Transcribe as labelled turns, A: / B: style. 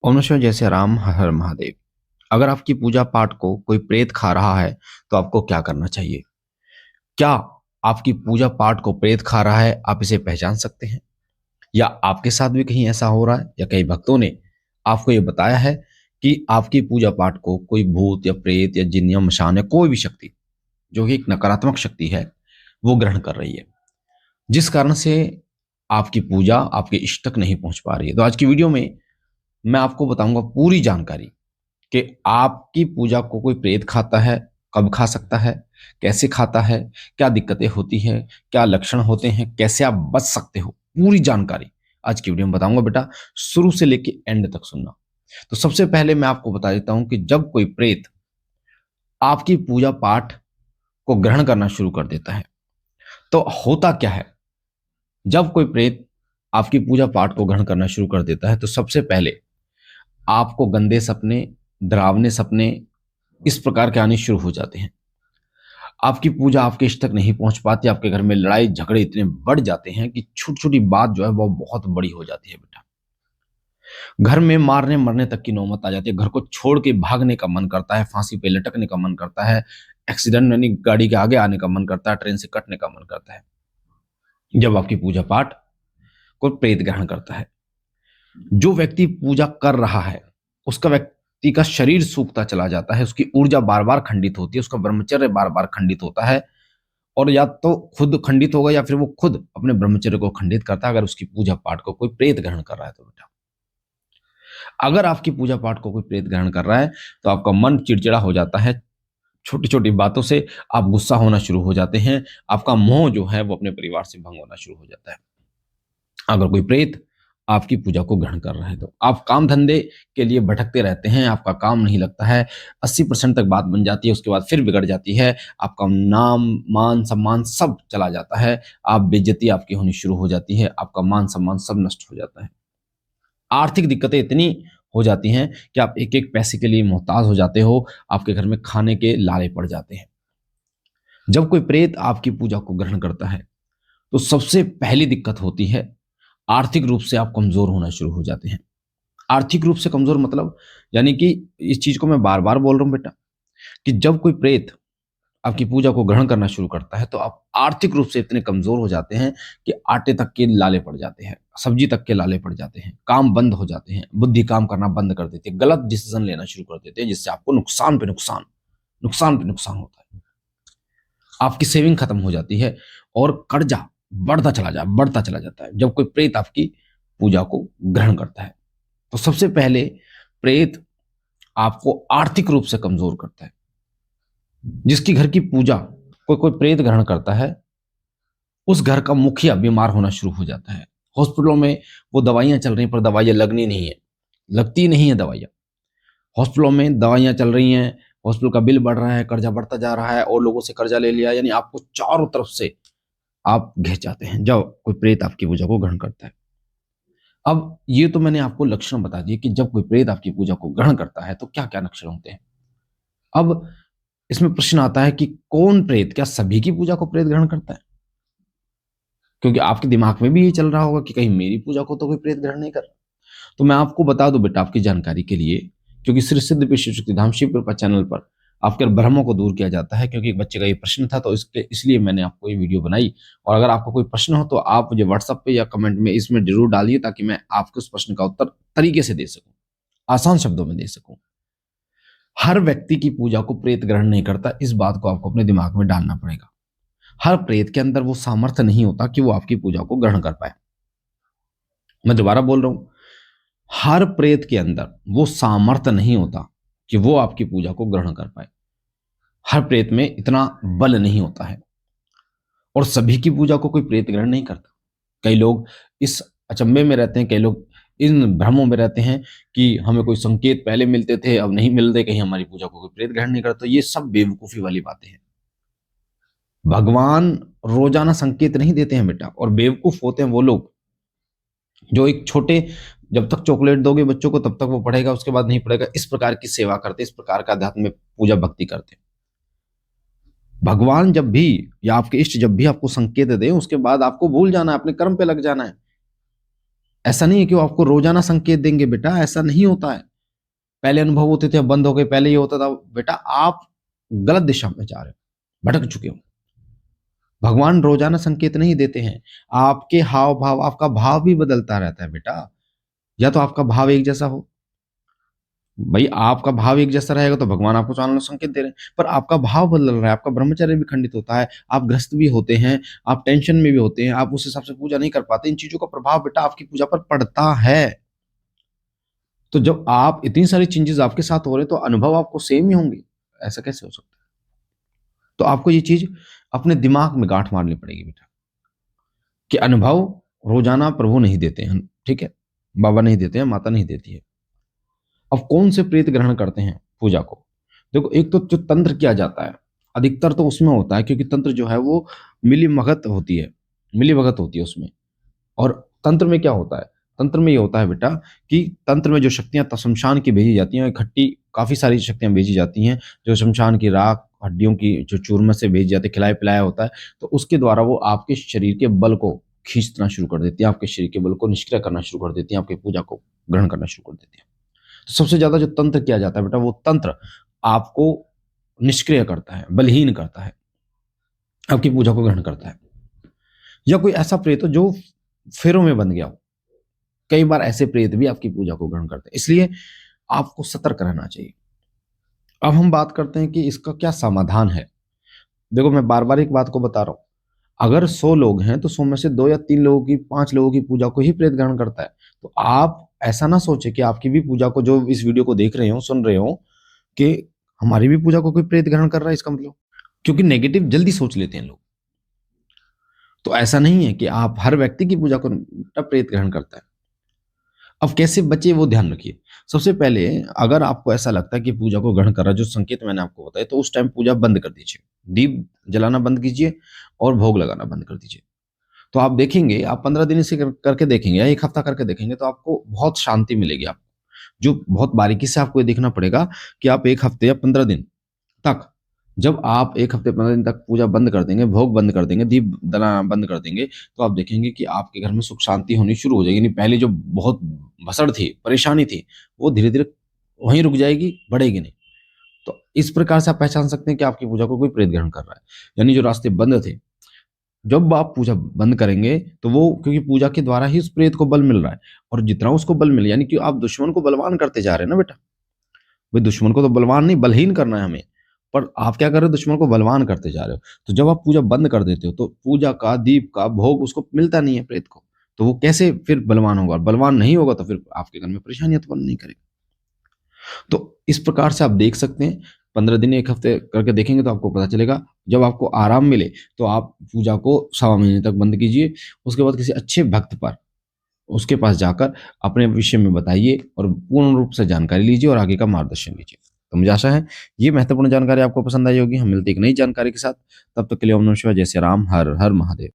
A: ओम नमः शिवाय। जय श्री राम, हर हर महादेव। अगर आपकी पूजा पाठ को कोई प्रेत खा रहा है तो आपको क्या करना चाहिए? क्या आपकी पूजा पाठ को प्रेत खा रहा है? आप इसे पहचान सकते हैं? या आपके साथ भी कहीं ऐसा हो रहा है, या कई भक्तों ने आपको ये बताया है कि आपकी पूजा पाठ को कोई भूत या प्रेत या जिन या मशान या कोई भी शक्ति, जो कि एक नकारात्मक शक्ति है, वो ग्रहण कर रही है, जिस कारण से आपकी पूजा आपके इष्ट तक नहीं पहुंच पा रही है। तो आज की वीडियो में मैं आपको बताऊंगा पूरी जानकारी कि आपकी पूजा को कोई प्रेत खाता है, कब खा सकता है, कैसे खाता है, क्या दिक्कतें होती हैं, क्या लक्षण होते हैं, कैसे आप बच सकते हो, पूरी जानकारी आज की वीडियो में बताऊंगा। बेटा, शुरू से लेके एंड तक सुनना। तो सबसे पहले मैं आपको बता देता हूं कि जब कोई प्रेत आपकी पूजा पाठ को ग्रहण करना शुरू कर देता है तो होता क्या है। जब कोई प्रेत आपकी पूजा पाठ को ग्रहण करना शुरू कर देता है तो सबसे पहले आपको गंदे सपने, डरावने सपने इस प्रकार के आने शुरू हो जाते हैं। आपकी पूजा आपके इष्ट तक नहीं पहुंच पाती, आपके घर में लड़ाई झगड़े इतने बढ़ जाते हैं कि छोटी छोटी बात जो है वो बहुत बड़ी हो जाती है। बेटा, घर में मारने मरने तक की नौबत आ जाती है। घर को छोड़ के भागने का मन करता है, फांसी पे लटकने का मन करता है, एक्सीडेंट यानी गाड़ी के आगे आने का मन करता है, ट्रेन से कटने का मन करता है, जब आपकी पूजा पाठ को प्रेत ग्रहण करता है। जो व्यक्ति पूजा कर रहा है उसका व्यक्ति का शरीर सूखता चला जाता है, उसकी ऊर्जा बार बार खंडित होती है, उसका ब्रह्मचर्य बार बार खंडित होता है, और या तो खुद खंडित होगा या फिर वो खुद अपने ब्रह्मचर्य को खंडित करता है अगर उसकी पूजा पाठ को कोई प्रेत ग्रहण कर रहा है तो। बेटा, अगर आपकी पूजा पाठ को कोई प्रेत ग्रहण कर रहा है तो आपका मन चिड़चिड़ा हो जाता है, छोटी छोटी बातों से आप गुस्सा होना शुरू हो जाते हैं, आपका मोह जो है वो अपने परिवार से भंग होना शुरू हो जाता है। अगर कोई प्रेत आपकी पूजा को ग्रहण कर रहा है तो आप काम धंधे के लिए भटकते रहते हैं, आपका काम नहीं लगता है, 80% तक बात बन जाती है, उसके बाद फिर बिगड़ जाती है, आपका नाम मान सम्मान सब चला जाता है, आप बेइज्जती आपकी होनी शुरू हो जाती है, आपका मान सम्मान सब नष्ट हो जाता है। आर्थिक दिक्कतें इतनी हो जाती हैं कि आप एक एक पैसे के लिए मोहताज हो जाते हो, आपके घर में खाने के लाले पड़ जाते हैं। जब कोई प्रेत आपकी पूजा को ग्रहण करता है तो सबसे पहली दिक्कत होती है, आर्थिक रूप से आप कमजोर होना शुरू हो जाते हैं। आर्थिक रूप से कमजोर मतलब, यानी कि इस चीज को मैं बार बार बोल रहा हूं बेटा, कि जब कोई प्रेत आपकी पूजा को ग्रहण करना शुरू करता है तो आप आर्थिक रूप से इतने कमजोर हो जाते हैं कि आटे तक के लाले पड़ जाते हैं, सब्जी तक के लाले पड़ जाते हैं, काम बंद हो जाते हैं, बुद्धि काम करना बंद कर देती है, गलत डिसीजन लेना शुरू कर देते हैं, जिससे आपको नुकसान पे नुकसान, नुकसान पे नुकसान होता है। आपकी सेविंग खत्म हो जाती है और कर्जा बढ़ता चला जाता है जब कोई प्रेत आपकी पूजा को ग्रहण करता है। तो सबसे पहले प्रेत आपको आर्थिक रूप से कमजोर करता है। जिसकी घर की पूजा कोई कोई प्रेत ग्रहण करता है, उस घर का मुखिया बीमार होना शुरू हो जाता है। हॉस्पिटलों में वो दवाइयां चल रही पर दवाइयां लगनी नहीं है, लगती नहीं है दवाइयां। हॉस्पिटलों में दवाइयां चल रही हैं, हॉस्पिटल का बिल बढ़ रहा है, कर्जा बढ़ता जा रहा है, और लोगों से कर्जा ले लिया, यानी आपको चारों तरफ से आप घिस जाते हैं जब कोई प्रेत आपकी पूजा को ग्रहण करता है। अब ये तो मैंने आपको लक्षण बता दिए कि जब कोई प्रेत आपकी पूजा को ग्रहण करता है तो क्या क्या लक्षण होते हैं। अब इसमें प्रश्न आता है कि कौन प्रेत, क्या सभी की पूजा को प्रेत ग्रहण करता है? क्योंकि आपके दिमाग में भी ये चल रहा होगा कि कहीं मेरी पूजा को तो कोई प्रेत ग्रहण नहीं कर रहा। तो मैं आपको बता दूं बेटा, आपकी जानकारी के लिए, क्योंकि श्री सिद्ध विश्व शक्ति धाम शिव कृपा चैनल पर आपके भ्रमों को दूर किया जाता है, क्योंकि एक बच्चे का ये प्रश्न था तो इसलिए मैंने आपको ये वीडियो बनाई। और अगर आपको कोई प्रश्न हो तो आप मुझे व्हाट्सएप पे या कमेंट में इसमें जरूर डालिए, ताकि मैं आपके उस प्रश्न का उत्तर तरीके से दे सकूं, आसान शब्दों में दे सकूं। हर व्यक्ति की पूजा को प्रेत ग्रहण नहीं करता, इस बात को आपको अपने दिमाग में डालना पड़ेगा। हर प्रेत के अंदर वो सामर्थ्य नहीं होता कि वो आपकी पूजा को ग्रहण कर पाए। मैं दोबारा बोल रहा हूं, हर प्रेत के अंदर वो सामर्थ्य नहीं होता कि वो आपकी पूजा को ग्रहण कर पाए। हर प्रेत में इतना बल नहीं होता है, और सभी की पूजा को कोई प्रेत ग्रहण नहीं करता। कई लोग इस अचंभे में रहते हैं, कई लोग इन भ्रमों में रहते हैं कि हमें कोई संकेत पहले मिलते थे अब नहीं मिलते, कहीं हमारी पूजा को कोई प्रेत ग्रहण नहीं करता। ये सब बेवकूफी वाली बातें हैं। भगवान रोजाना संकेत नहीं देते हैं बेटा, और बेवकूफ होते हैं वो लोग जो एक छोटे, जब तक चॉकलेट दोगे बच्चों को तब तक वो पढ़ेगा, उसके बाद नहीं पढ़ेगा, इस प्रकार की सेवा करते, इस प्रकार का अध्यात्म में पूजा भक्ति करते। भगवान जब भी या आपके इष्ट जब भी आपको संकेत दे उसके बाद आपको भूल जाना है, अपने कर्म पे लग जाना है। ऐसा नहीं है कि वो आपको रोजाना संकेत देंगे बेटा, ऐसा नहीं होता है। पहले अनुभव होते थे, अब बंद हो गए, पहले ये होता था। बेटा आप गलत दिशा में जा रहे हो, भटक चुके हो। भगवान रोजाना संकेत नहीं देते हैं, आपके हाव भाव, आपका भाव भी बदलता रहता है बेटा। या तो आपका भाव एक जैसा हो, भाई आपका भाव एक जैसा रहेगा तो भगवान आपको चांदों संकेत दे रहे हैं, पर आपका भाव बदल रहा है, आपका ब्रह्मचर्य भी खंडित होता है, आप ग्रस्त भी होते हैं, आप टेंशन में भी होते हैं, आप उस हिसाब से पूजा नहीं कर पाते। इन चीजों का प्रभाव बेटा आपकी पूजा पर पड़ता है। तो जब आप इतनी सारी चेंजेस आपके साथ हो रहे हैं तो अनुभव आपको सेम ही होंगे, ऐसा कैसे हो सकता है? तो आपको ये चीज अपने दिमाग में गांठ मारनी पड़ेगी बेटा, कि अनुभव रोजाना प्रभु नहीं देते हैं, ठीक है, बाबा नहीं देते हैं, माता नहीं देती है। अब कौन से प्रेत ग्रहण करते हैं पूजा को? देखो, एक तो जो तंत्र किया जाता है, अधिकतर तो उसमें होता है, क्योंकि तंत्र जो है वो मिली भगत होती है, मिली भगत होती है उसमें। और तंत्र में क्या होता है? तंत्र में ये होता है बेटा कि तंत्र में जो शक्तियां शमशान की भेजी जाती हैं, इकट्ठी काफी सारी शक्तियां भेजी जाती हैं, जो शमशान की राख, हड्डियों की जो चूरमा से भेजी जाती है, खिलाया पिलाया होता है, तो उसके द्वारा वो आपके शरीर के बल को खींचना शुरू कर देती है, आपके शरीर के बल को निष्क्रिय करना शुरू कर देती है, आपकी पूजा को ग्रहण करना शुरू कर देती है। तो सबसे ज्यादा जो तंत्र किया जाता है बेटा, वो तंत्र आपको निष्क्रिय करता है, बलहीन करता है, आपकी पूजा को ग्रहण करता है। या कोई ऐसा प्रेत हो जो फेरों में बंध गया हो, कई बार ऐसे प्रेत भी आपकी पूजा को ग्रहण करते हैं, इसलिए आपको सतर्क रहना चाहिए। अब हम बात करते हैं कि इसका क्या समाधान है। देखो, मैं बार बार एक बात को बता रहा हूं, अगर 100 लोग हैं तो 100 में से 2 या 3 लोगों की, 5 लोगों की पूजा को ही प्रेत ग्रहण करता है। तो आप ऐसा ना सोचे कि आपकी भी पूजा को, जो इस वीडियो को देख रहे हो, सुन रहे हो, कि हमारी भी पूजा को कोई प्रेत ग्रहण कर रहा है, इसका मतलब, क्योंकि नेगेटिव जल्दी सोच लेते हैं लोग। तो ऐसा नहीं है कि आप हर व्यक्ति की पूजा को प्रेत ग्रहण करता है। अब कैसे बचे वो ध्यान रखिए। सबसे पहले, अगर आपको ऐसा लगता है कि पूजा को ग्रहण कर रहा है, जो संकेत मैंने आपको बताया, तो उस टाइम पूजा बंद कर दीजिए, दीप जलाना बंद कीजिए और भोग लगाना बंद कर दीजिए। तो आप देखेंगे, आप 15 दिन इसे करके देखेंगे या 1 हफ्ता करके देखेंगे, तो आपको बहुत शांति मिलेगी। आपको जो बहुत बारीकी से आपको ये देखना पड़ेगा कि आप 1 हफ्ते या 15 दिन तक, जब आप 1 हफ्ते 15 दिन तक पूजा बंद कर देंगे, भोग बंद कर देंगे, दीप जलाना बंद कर देंगे, तो आप देखेंगे कि आपके घर में सुख शांति होनी शुरू हो जाएगी। नहीं, पहले जो बहुत भसड़ थी, परेशानी थी, वो धीरे धीरे वहीं रुक जाएगी, बढ़ेगी नहीं। तो इस प्रकार से आप पहचान सकते हैं कि आपकी पूजा को कोई प्रेत ग्रहण कर रहा है। यानी जो रास्ते बंद थे, जब आप पूजा बंद करेंगे तो वो, क्योंकि पूजा के द्वारा ही उस प्रेत को बल मिल रहा है, और जितना उसको बल मिले, यानी कि आप दुश्मन को बलवान करते जा रहे हैं ना बेटा। भाई दुश्मन को तो बलवान नहीं, बलहीन करना है हमें, पर आप क्या कर रहे हो? दुश्मन को बलवान करते जा रहे हो। तो जब आप पूजा बंद कर देते हो, तो पूजा का, दीप का भोग उसको मिलता नहीं है प्रेत को, तो वो कैसे फिर बलवान होगा? बलवान नहीं होगा तो फिर आपके घर में परेशानियां तो बंद नहीं करेगी। तो इस प्रकार से आप देख सकते हैं, 15 दिन 1 हफ्ते करके देखेंगे तो आपको पता चलेगा। जब आपको आराम मिले तो आप पूजा को 1.25 महीने तक बंद कीजिए। उसके बाद किसी अच्छे भक्त पर, उसके पास जाकर अपने विषय में बताइए और पूर्ण रूप से जानकारी लीजिए और आगे का मार्गदर्शन लीजिए। तो मुझे आशा है ये महत्वपूर्ण जानकारी आपको पसंद आई होगी। हम मिलते एक नई जानकारी के साथ, तब तक के लिए ओम नमः शिवाय, जय श्री राम, हर हर महादेव।